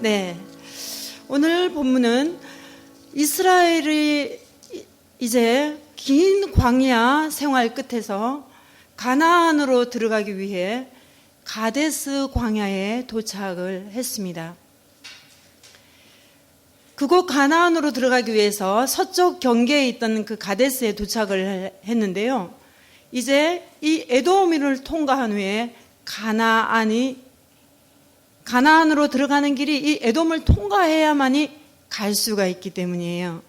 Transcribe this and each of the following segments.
네, 오늘 본문은 이스라엘이 이제 긴 광야 생활 끝에서 가나안으로 들어가기 위해 가데스 광야에 도착을 했습니다. 그곳 가나안으로 들어가기 위해서 서쪽 경계에 있던 그 가데스에 도착을 했는데요. 이제 이 에돔을 통과한 후에 가나안으로 들어가는 길이 이 에돔을 통과해야만이 갈 수가 있기 때문이에요.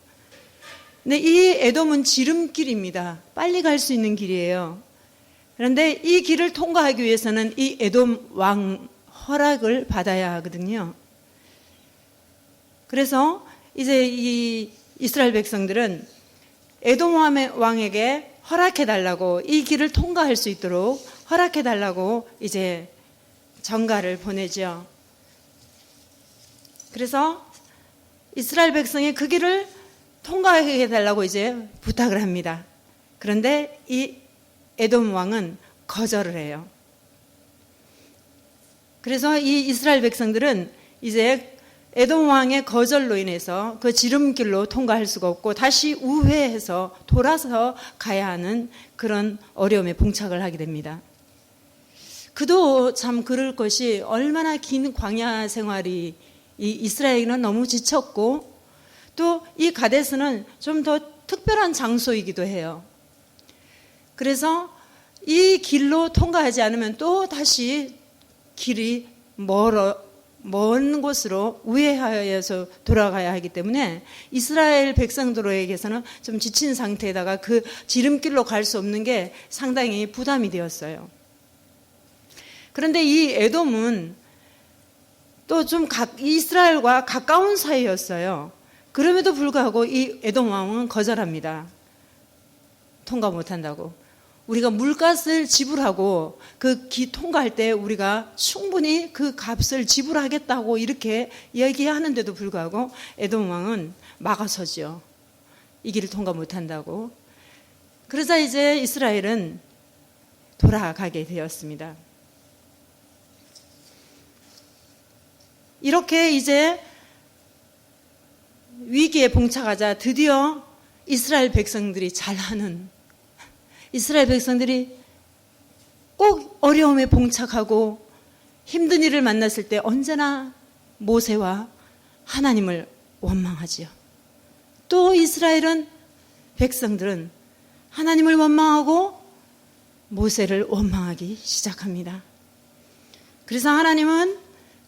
근데 이 에돔은 지름길입니다. 빨리 갈 수 있는 길이에요. 그런데 이 길을 통과하기 위해서는 이 에돔 왕 허락을 받아야 하거든요. 그래서 이제 이 이스라엘 백성들은 에돔 왕에게 허락해달라고, 이 길을 통과할 수 있도록 허락해달라고 이제 전가를 보내죠. 그래서 이스라엘 백성이 그 길을 통과하게 해달라고 이제 부탁을 합니다. 그런데 이 에돔 왕은 거절을 해요. 그래서 이 이스라엘 백성들은 이제 에돔 왕의 거절로 인해서 그 지름길로 통과할 수가 없고 다시 우회해서 돌아서 가야 하는 그런 어려움에 봉착을 하게 됩니다. 그도 참 그럴 것이 얼마나 긴 광야 생활이 이 이스라엘은 너무 지쳤고 또 이 가데스는 좀 더 특별한 장소이기도 해요. 그래서 이 길로 통과하지 않으면 또 다시 길이 먼 곳으로 우회하여서 돌아가야 하기 때문에 이스라엘 백성들에게서는 좀 지친 상태에다가 그 지름길로 갈 수 없는 게 상당히 부담이 되었어요. 그런데 이 에돔은 또 좀 이스라엘과 가까운 사이였어요. 그럼에도 불구하고 이 에돔 왕은 거절합니다. 통과 못한다고. 우리가 물값을 지불하고 그 길 통과할 때 우리가 충분히 그 값을 지불하겠다고 이렇게 얘기하는데도 불구하고 에돔 왕은 막아서죠. 이 길을 통과 못한다고. 그러자 이제 이스라엘은 돌아가게 되었습니다. 이렇게 이제 위기에 봉착하자 드디어 이스라엘 백성들이 잘하는, 이스라엘 백성들이 꼭 어려움에 봉착하고 힘든 일을 만났을 때 언제나 모세와 하나님을 원망하지요. 또 이스라엘은 백성들은 하나님을 원망하고 모세를 원망하기 시작합니다. 그래서 하나님은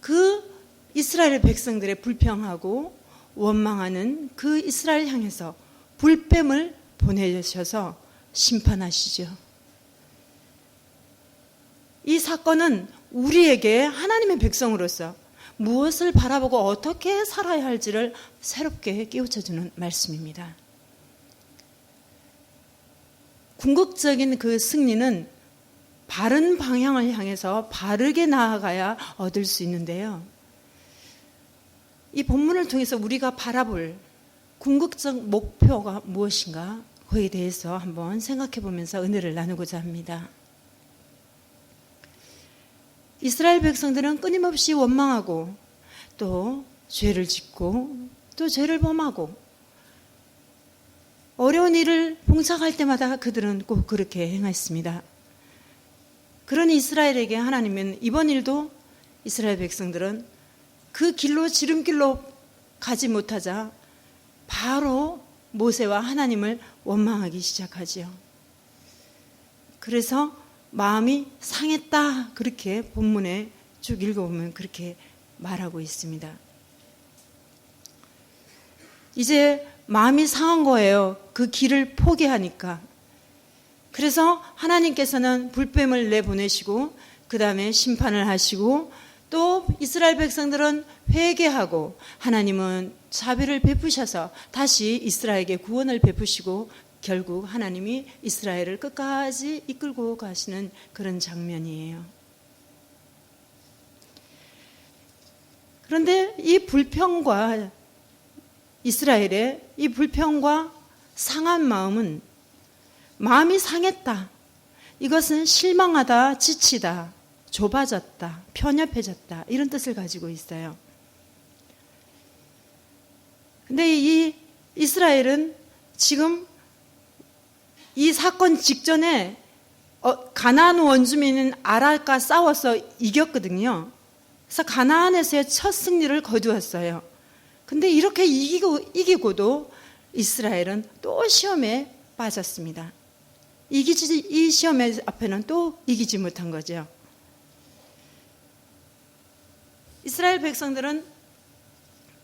그 이스라엘 백성들의 불평하고 원망하는 그 이스라엘 향해서 불뱀을 보내셔서 심판하시죠. 이 사건은 우리에게 하나님의 백성으로서 무엇을 바라보고 어떻게 살아야 할지를 새롭게 깨우쳐주는 말씀입니다. 궁극적인 그 승리는 바른 방향을 향해서 바르게 나아가야 얻을 수 있는데요. 이 본문을 통해서 우리가 바라볼 궁극적 목표가 무엇인가, 그에 대해서 한번 생각해 보면서 은혜를 나누고자 합니다. 이스라엘 백성들은 끊임없이 원망하고 또 죄를 짓고 또 죄를 범하고 어려운 일을 봉착할 때마다 그들은 꼭 그렇게 행했습니다. 그런 이스라엘에게 하나님은 이번 일도 이스라엘 백성들은 그 길로 지름길로 가지 못하자 바로 모세와 하나님을 원망하기 시작하지요. 그래서 마음이 상했다, 그렇게 본문에 쭉 읽어보면 그렇게 말하고 있습니다. 이제 마음이 상한 거예요. 그 길을 포기하니까. 그래서 하나님께서는 불뱀을 내보내시고 그 다음에 심판을 하시고 또 이스라엘 백성들은 회개하고 하나님은 자비를 베푸셔서 다시 이스라엘에게 구원을 베푸시고 결국 하나님이 이스라엘을 끝까지 이끌고 가시는 그런 장면이에요. 그런데 이 불평과 이스라엘의 이 불평과 상한 마음은 마음이 상했다. 이것은 실망하다, 지치다, 좁아졌다, 편협해졌다 이런 뜻을 가지고 있어요. 근데 이 이스라엘은 지금 이 사건 직전에 가나안 원주민인 아랄과 싸워서 이겼거든요. 그래서 가나안에서의 첫 승리를 거두었어요. 근데 이렇게 이기고도 이스라엘은 또 시험에 빠졌습니다. 이 시험의 앞에는 또 이기지 못한 거죠. 이스라엘 백성들은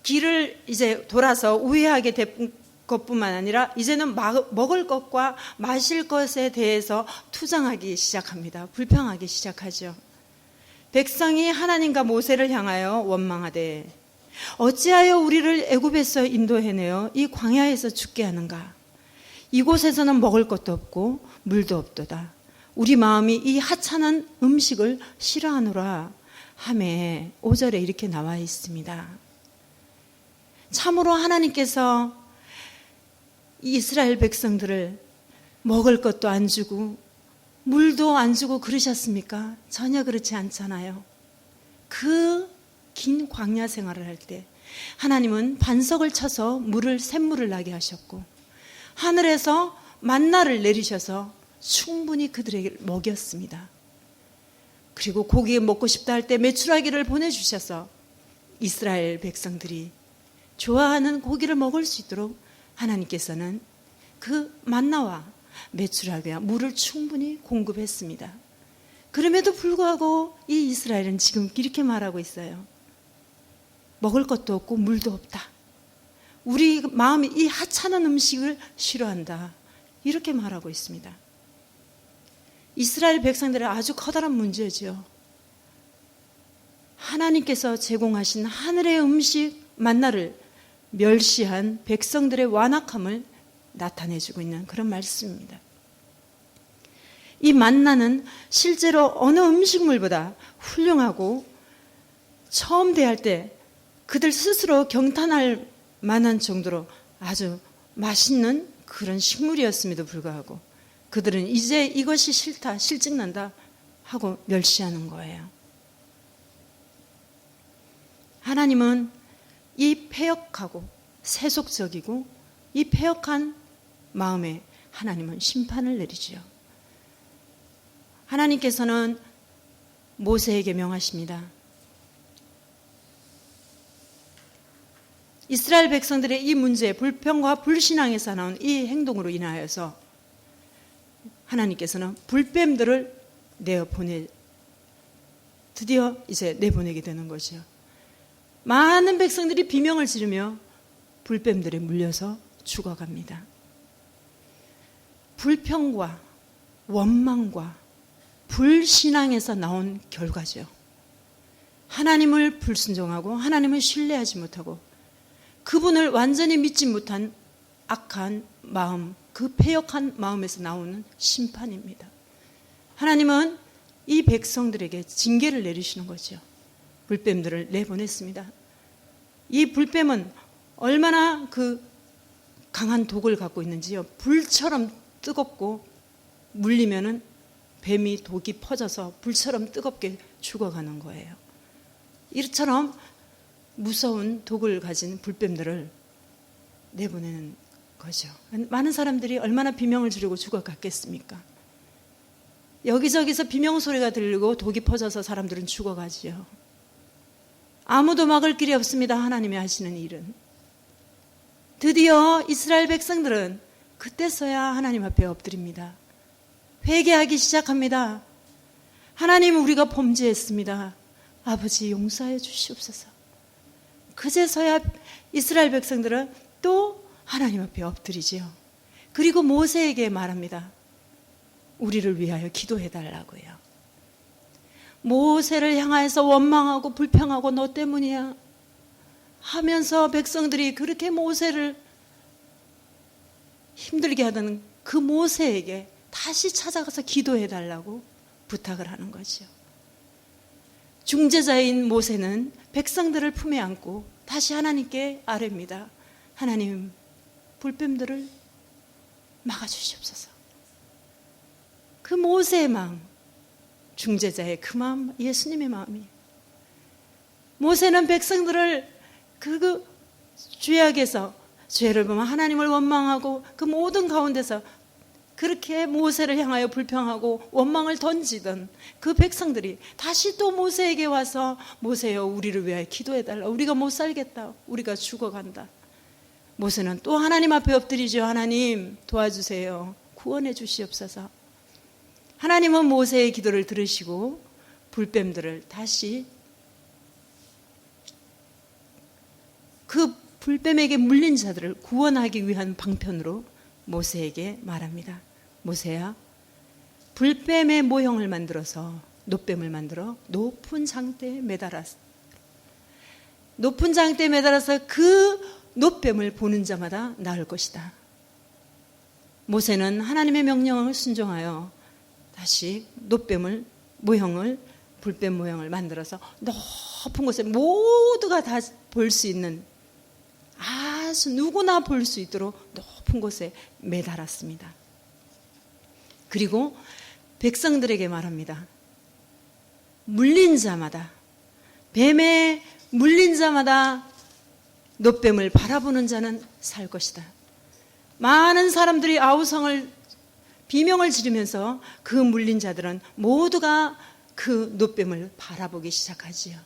길을 이제 돌아서 우회하게 된 것뿐만 아니라 이제는 먹을 것과 마실 것에 대해서 투정하기 시작합니다. 불평하기 시작하죠. 백성이 하나님과 모세를 향하여 원망하되 어찌하여 우리를 애굽에서 인도해내어 이 광야에서 죽게 하는가? 이곳에서는 먹을 것도 없고 물도 없도다. 우리 마음이 이 하찮은 음식을 싫어하노라 하매 5절에 이렇게 나와 있습니다. 참으로 하나님께서 이스라엘 백성들을 먹을 것도 안 주고 물도 안 주고 그러셨습니까? 전혀 그렇지 않잖아요. 그 긴 광야 생활을 할 때 하나님은 반석을 쳐서 샘물을 나게 하셨고 하늘에서 만나를 내리셔서 충분히 그들에게 먹였습니다. 그리고 고기 먹고 싶다 할 때 메추라기를 보내주셔서 이스라엘 백성들이 좋아하는 고기를 먹을 수 있도록 하나님께서는 그 만나와 메추라기와 물을 충분히 공급했습니다. 그럼에도 불구하고 이 이스라엘은 지금 이렇게 말하고 있어요. 먹을 것도 없고 물도 없다. 우리 마음이 이 하찮은 음식을 싫어한다. 이렇게 말하고 있습니다. 이스라엘 백성들의 아주 커다란 문제죠. 하나님께서 제공하신 하늘의 음식 만나를 멸시한 백성들의 완악함을 나타내주고 있는 그런 말씀입니다. 이 만나는 실제로 어느 음식물보다 훌륭하고 처음 대할 때 그들 스스로 경탄할 만한 정도로 아주 맛있는 그런 식물이었음에도 불구하고 그들은 이제 이것이 싫다, 실증난다 하고 멸시하는 거예요. 하나님은 이 패역하고 세속적이고 이 패역한 마음에 하나님은 심판을 내리지요. 하나님께서는 모세에게 명하십니다. 이스라엘 백성들의 이 문제, 불평과 불신앙에서 나온 이 행동으로 인하여서 하나님께서는 불뱀들을 드디어 이제 내보내게 되는 거죠. 많은 백성들이 비명을 지르며 불뱀들에 물려서 죽어갑니다. 불평과 원망과 불신앙에서 나온 결과죠. 하나님을 불순종하고 하나님을 신뢰하지 못하고 그분을 완전히 믿지 못한 악한 마음, 그 패역한 마음에서 나오는 심판입니다. 하나님은 이 백성들에게 징계를 내리시는 거죠. 불뱀들을 내보냈습니다. 이 불뱀은 얼마나 그 강한 독을 갖고 있는지요. 불처럼 뜨겁고 물리면은 뱀이 독이 퍼져서 불처럼 뜨겁게 죽어가는 거예요. 이처럼 무서운 독을 가진 불뱀들을 내보내는 거죠. 많은 사람들이 얼마나 비명을 지르고 죽어갔겠습니까? 여기저기서 비명 소리가 들리고 독이 퍼져서 사람들은 죽어가지요. 아무도 막을 길이 없습니다. 하나님이 하시는 일은. 드디어 이스라엘 백성들은 그때서야 하나님 앞에 엎드립니다. 회개하기 시작합니다. 하나님, 우리가 범죄했습니다. 아버지, 용서해 주시옵소서. 그제서야 이스라엘 백성들은 또 하나님 앞에 엎드리지요. 그리고 모세에게 말합니다. 우리를 위하여 기도해달라고요. 모세를 향하여서 원망하고 불평하고 너 때문이야 하면서 백성들이 그렇게 모세를 힘들게 하던 그 모세에게 다시 찾아가서 기도해달라고 부탁을 하는 거죠. 중재자인 모세는 백성들을 품에 안고 다시 하나님께 아뢰입니다. 하나님, 불뱀들을 막아주시옵소서. 그 모세의 마음, 중재자의 그 마음, 예수님의 마음이. 모세는 백성들을 그 죄악에서 죄를 보면 하나님을 원망하고 그 모든 가운데서 그렇게 모세를 향하여 불평하고 원망을 던지던 그 백성들이 다시 또 모세에게 와서 모세여 우리를 위하여 기도해달라. 우리가 못 살겠다. 우리가 죽어간다. 모세는 또 하나님 앞에 엎드리죠. 하나님 도와주세요. 구원해 주시옵소서. 하나님은 모세의 기도를 들으시고 불뱀들을 다시 그 불뱀에게 물린 자들을 구원하기 위한 방편으로 모세에게 말합니다. 모세야, 불뱀의 모형을 만들어서 놋뱀을 만들어 높은 장대에 매달았어. 높은 장대에 매달아서 그 놋뱀을 보는 자마다 나을 것이다. 모세는 하나님의 명령을 순종하여 다시 놋뱀을 모형을 불뱀 모형을 만들어서 높은 곳에 모두가 다 볼 수 있는 아주 누구나 볼 수 있도록 높은 곳에 매달았습니다. 그리고 백성들에게 말합니다. 물린 자마다 뱀에 물린 자마다 놋뱀을 바라보는 자는 살 것이다. 많은 사람들이 아우성을 비명을 지르면서 그 물린 자들은 모두가 그 놋뱀을 바라보기 시작하지요.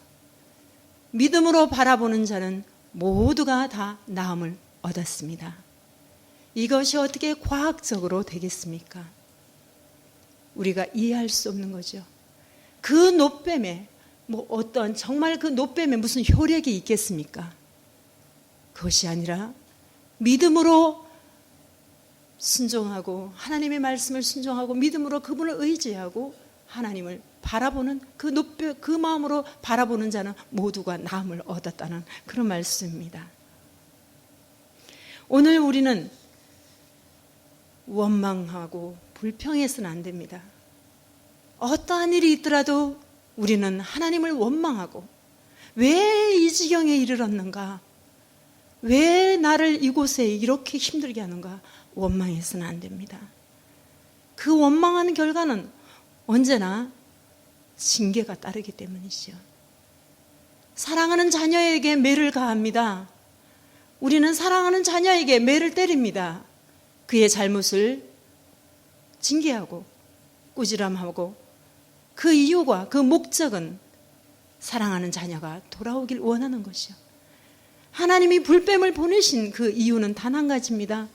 믿음으로 바라보는 자는 모두가 다 나음을 얻었습니다. 이것이 어떻게 과학적으로 되겠습니까? 우리가 이해할 수 없는 거죠. 그 놋뱀에 어떤 정말 그 놋뱀에 무슨 효력이 있겠습니까? 그것이 아니라 믿음으로 순종하고 하나님의 말씀을 순종하고 믿음으로 그분을 의지하고 하나님을 바라보는 그 마음으로 바라보는 자는 모두가 나음을 얻었다는 그런 말씀입니다. 오늘 우리는 원망하고 불평해서는 안 됩니다. 어떠한 일이 있더라도 우리는 하나님을 원망하고 왜 이 지경에 이르렀는가? 왜 나를 이곳에 이렇게 힘들게 하는가? 원망해서는 안 됩니다. 그 원망하는 결과는 언제나 징계가 따르기 때문이죠. 사랑하는 자녀에게 매를 가합니다. 우리는 사랑하는 자녀에게 매를 때립니다. 그의 잘못을 징계하고 꾸지람하고 그 이유가 그 목적은 사랑하는 자녀가 돌아오길 원하는 것이요. 하나님이 불뱀을 보내신 그 이유는 단 한 가지입니다.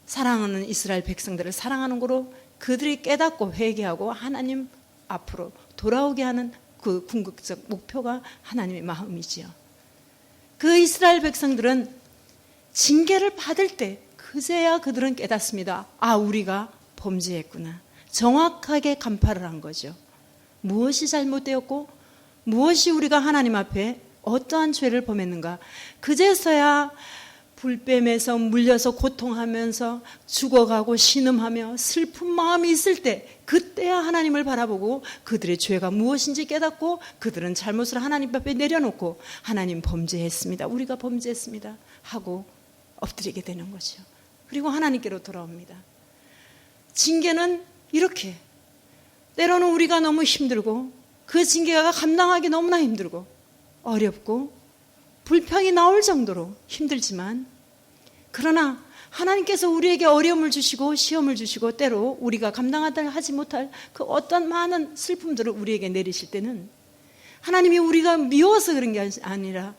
사랑하는 이스라엘 백성들을 사랑하는 거로 그들이 깨닫고 회개하고 하나님 앞으로 돌아오게 하는 그 궁극적 목표가 하나님의 마음이지요. 그 이스라엘 백성들은 징계를 받을 때 그제야 그들은 깨닫습니다. 아, 우리가 범죄했구나. 정확하게 간파를 한 거죠. 무엇이 잘못되었고 무엇이 우리가 하나님 앞에 어떠한 죄를 범했는가. 그제서야 불뱀에서 물려서 고통하면서 죽어가고 신음하며 슬픈 마음이 있을 때 그때야 하나님을 바라보고 그들의 죄가 무엇인지 깨닫고 그들은 잘못을 하나님 앞에 내려놓고 하나님 범죄했습니다. 우리가 범죄했습니다. 하고 엎드리게 되는 거죠. 그리고 하나님께로 돌아옵니다. 징계는 이렇게 때로는 우리가 너무 힘들고 그 징계가 감당하기 너무나 힘들고 어렵고 불평이 나올 정도로 힘들지만 그러나 하나님께서 우리에게 어려움을 주시고 시험을 주시고 때로 우리가 감당하지 못할 그 어떤 많은 슬픔들을 우리에게 내리실 때는 하나님이 우리가 미워서 그런 게 아니라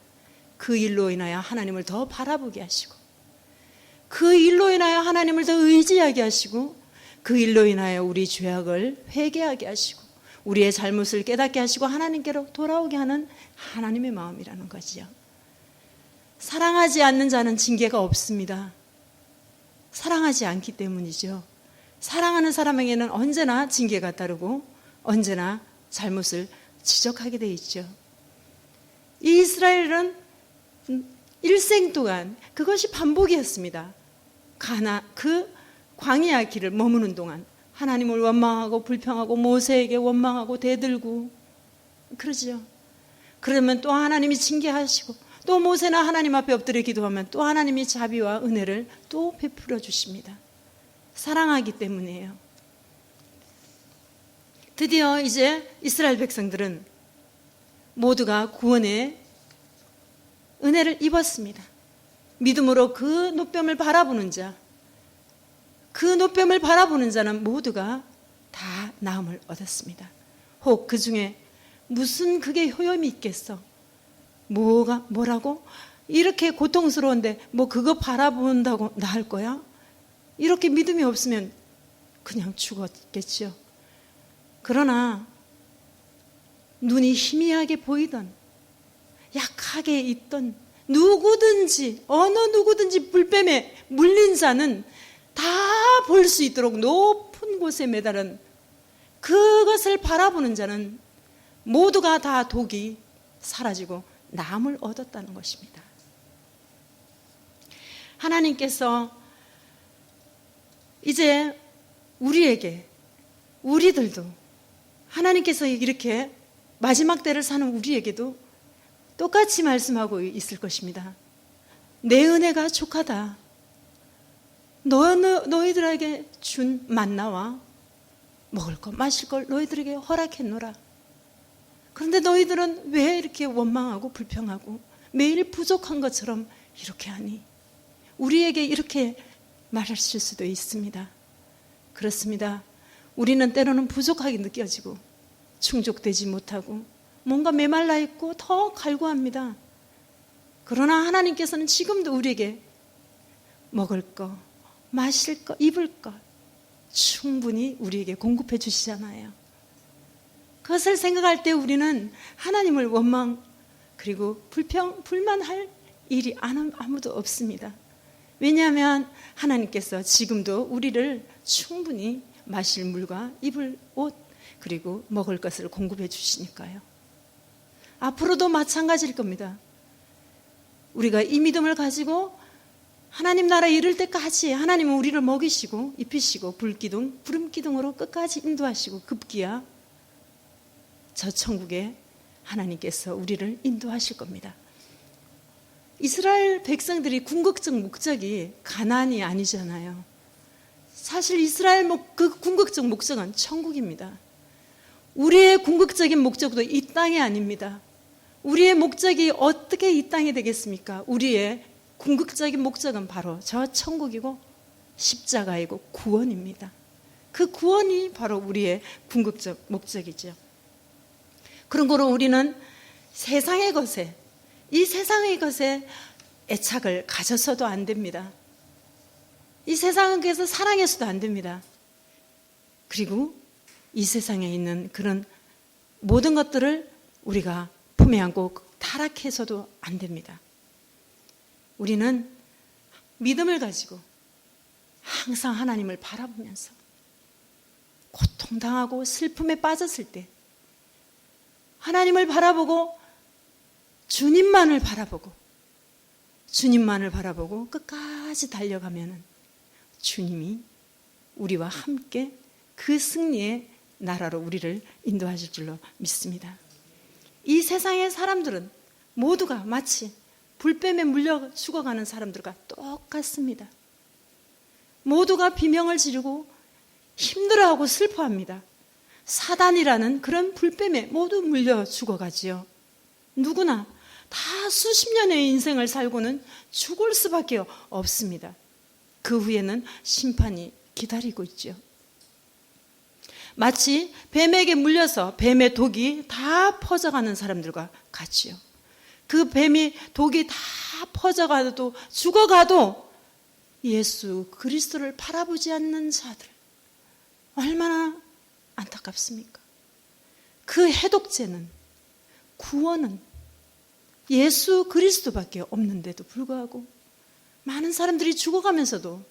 그 일로 인하여 하나님을 더 바라보게 하시고 그 일로 인하여 하나님을 더 의지하게 하시고 그 일로 인하여 우리 죄악을 회개하게 하시고 우리의 잘못을 깨닫게 하시고 하나님께로 돌아오게 하는 하나님의 마음이라는 거지요. 사랑하지 않는 자는 징계가 없습니다. 사랑하지 않기 때문이죠. 사랑하는 사람에게는 언제나 징계가 따르고 언제나 잘못을 지적하게 돼 있죠. 이 이스라엘은 일생 동안 그것이 반복이었습니다. 그 광야 길을 머무는 동안 하나님을 원망하고 불평하고 모세에게 원망하고 대들고 그러죠. 그러면 또 하나님이 징계하시고 또 모세나 하나님 앞에 엎드려 기도하면 또 하나님이 자비와 은혜를 또 베풀어 주십니다. 사랑하기 때문이에요. 드디어 이제 이스라엘 백성들은 모두가 구원의 은혜를 입었습니다. 믿음으로 그 노뱀을 바라보는 자, 그 노뱀을 바라보는 자는 모두가 다 나음을 얻었습니다. 혹 그 중에 무슨 그게 효험이 있겠어? 뭐라고? 이렇게 고통스러운데 뭐 그거 바라본다고 나을 거야? 이렇게 믿음이 없으면 그냥 죽었겠죠. 그러나 눈이 희미하게 보이던, 약하게 있던 누구든지, 어느 누구든지 불뱀에 물린 자는 다 볼 수 있도록 높은 곳에 매달은 그것을 바라보는 자는 모두가 다 독이 사라지고 남을 얻었다는 것입니다. 하나님께서 이제 우리들도 하나님께서 이렇게 마지막 때를 사는 우리에게도 똑같이 말씀하고 있을 것입니다. 내 은혜가 족하다. 너희들에게 준 만나와 먹을 것 마실 걸 너희들에게 허락했노라. 그런데 너희들은 왜 이렇게 원망하고 불평하고 매일 부족한 것처럼 이렇게 하니? 우리에게 이렇게 말하실 수도 있습니다. 그렇습니다. 우리는 때로는 부족하게 느껴지고 충족되지 못하고 뭔가 메말라 있고 더 갈구합니다. 그러나 하나님께서는 지금도 우리에게 먹을 거, 마실 거, 입을 거 충분히 우리에게 공급해 주시잖아요. 그것을 생각할 때 우리는 하나님을 원망 그리고 불만할 일이 아무도 없습니다. 왜냐하면 하나님께서 지금도 우리를 충분히 마실 물과 입을 옷 그리고 먹을 것을 공급해 주시니까요. 앞으로도 마찬가지일 겁니다. 우리가 이 믿음을 가지고 하나님 나라에 이를 때까지 하나님은 우리를 먹이시고 입히시고 부름기둥으로 끝까지 인도하시고 급기야 저 천국에 하나님께서 우리를 인도하실 겁니다. 이스라엘 백성들이 궁극적 목적이 가나안이 아니잖아요. 사실 이스라엘 그 궁극적 목적은 천국입니다. 우리의 궁극적인 목적도 이 땅이 아닙니다. 우리의 목적이 어떻게 이 땅이 되겠습니까? 우리의 궁극적인 목적은 바로 저 천국이고 십자가이고 구원입니다. 그 구원이 바로 우리의 궁극적 목적이죠. 그런 거로 우리는 세상의 것에, 이 세상의 것에 애착을 가져서도 안 됩니다. 이 세상에서 사랑해서도 안 됩니다. 그리고 이 세상에 있는 그런 모든 것들을 우리가 품에 안고 타락해서도 안 됩니다. 우리는 믿음을 가지고 항상 하나님을 바라보면서 고통당하고 슬픔에 빠졌을 때 하나님을 바라보고 주님만을 바라보고 끝까지 달려가면 주님이 우리와 함께 그 승리의 나라로 우리를 인도하실 줄로 믿습니다. 이 세상의 사람들은 모두가 마치 불뱀에 물려 죽어가는 사람들과 똑같습니다. 모두가 비명을 지르고 힘들어하고 슬퍼합니다. 사단이라는 그런 불뱀에 모두 물려 죽어가지요. 누구나 다 수십 년의 인생을 살고는 죽을 수밖에 없습니다. 그 후에는 심판이 기다리고 있죠. 마치 뱀에게 물려서 뱀의 독이 다 퍼져가는 사람들과 같지요. 그 뱀이 독이 다 퍼져가도 죽어가도 예수 그리스도를 바라보지 않는 자들 얼마나 안타깝습니까? 그 해독제는 구원은 예수 그리스도밖에 없는데도 불구하고 많은 사람들이 죽어가면서도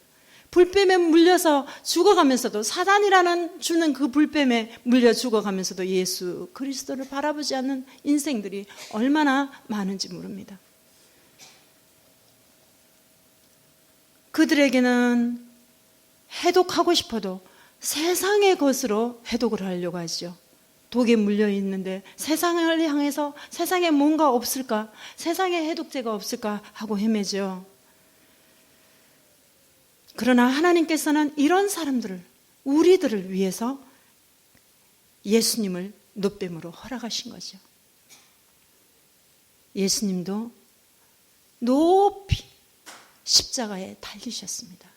불뱀에 물려서 죽어가면서도 사단이라는 주는 그 불뱀에 물려 죽어가면서도 예수 그리스도를 바라보지 않는 인생들이 얼마나 많은지 모릅니다. 그들에게는 해독하고 싶어도 세상의 것으로 해독을 하려고 하죠. 독에 물려 있는데 세상을 향해서 세상에 뭔가 없을까? 세상에 해독제가 없을까? 하고 헤매죠. 그러나 하나님께서는 이런 사람들을, 우리들을 위해서 예수님을 노뱀으로 허락하신 거죠. 예수님도 높이 십자가에 달리셨습니다.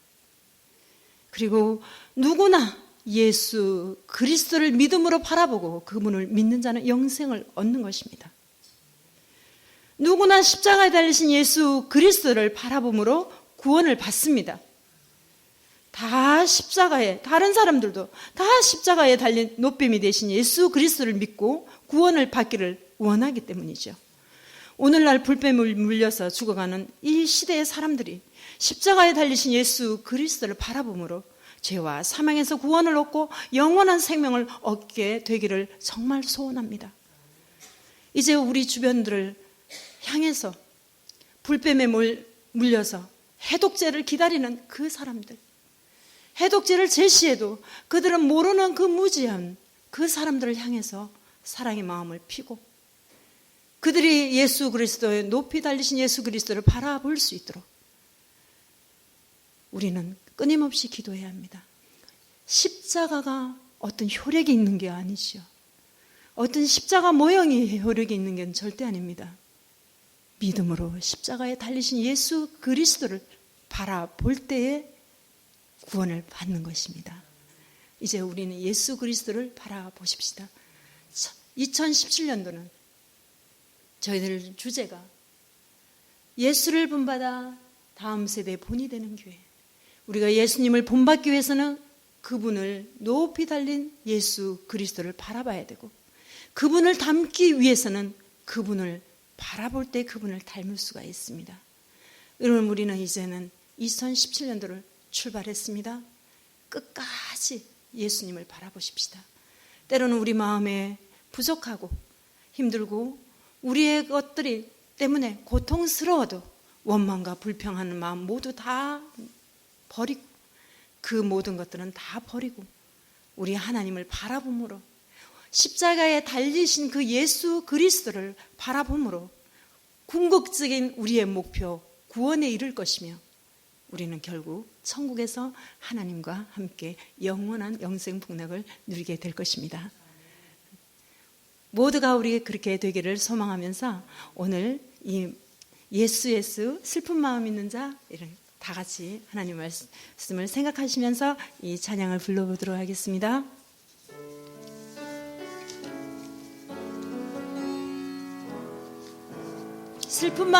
그리고 누구나 예수 그리스도를 믿음으로 바라보고 그분을 믿는 자는 영생을 얻는 것입니다. 누구나 십자가에 달리신 예수 그리스도를 바라봄으로 구원을 받습니다. 다 십자가에, 다른 사람들도 다 십자가에 달린 노뱀이 되신 예수 그리스도를 믿고 구원을 받기를 원하기 때문이죠. 오늘날 불뱀을 물려서 죽어가는 이 시대의 사람들이 십자가에 달리신 예수 그리스도를 바라봄으로 죄와 사망에서 구원을 얻고 영원한 생명을 얻게 되기를 정말 소원합니다. 이제 우리 주변들을 향해서 불뱀에 물려서 해독제를 기다리는 그 사람들, 해독제를 제시해도 그들은 모르는 그 무지한 그 사람들을 향해서 사랑의 마음을 피고 그들이 예수 그리스도의 높이 달리신 예수 그리스도를 바라볼 수 있도록 우리는 끊임없이 기도해야 합니다. 십자가가 어떤 효력이 있는 게 아니죠. 어떤 십자가 모형이 효력이 있는 게 절대 아닙니다. 믿음으로 십자가에 달리신 예수 그리스도를 바라볼 때에 구원을 받는 것입니다. 이제 우리는 예수 그리스도를 바라보십시다. 2017년도는 저희들 주제가 예수를 본받아 다음 세대의 본이 되는 교회. 우리가 예수님을 본받기 위해서는 그분을 높이 달린 예수 그리스도를 바라봐야 되고 그분을 닮기 위해서는 그분을 바라볼 때 그분을 닮을 수가 있습니다. 여러분, 우리는 이제는 2017년도를 출발했습니다. 끝까지 예수님을 바라보십시다. 때로는 우리 마음에 부족하고 힘들고 우리의 것들이 때문에 고통스러워도 원망과 불평하는 마음 모두 다 버리고 그 모든 것들은 다 버리고 우리 하나님을 바라봄으로 십자가에 달리신 그 예수 그리스도를 바라봄으로 궁극적인 우리의 목표 구원에 이를 것이며 우리는 결국 천국에서 하나님과 함께 영원한 영생 복락을 누리게 될 것입니다. 모두가 우리 그렇게 되기를 소망하면서 오늘 이 예수 슬픈 마음 있는 자 다 같이 하나님 말씀을 생각하시면서 이 찬양을 불러보도록 하겠습니다. 슬픈 마음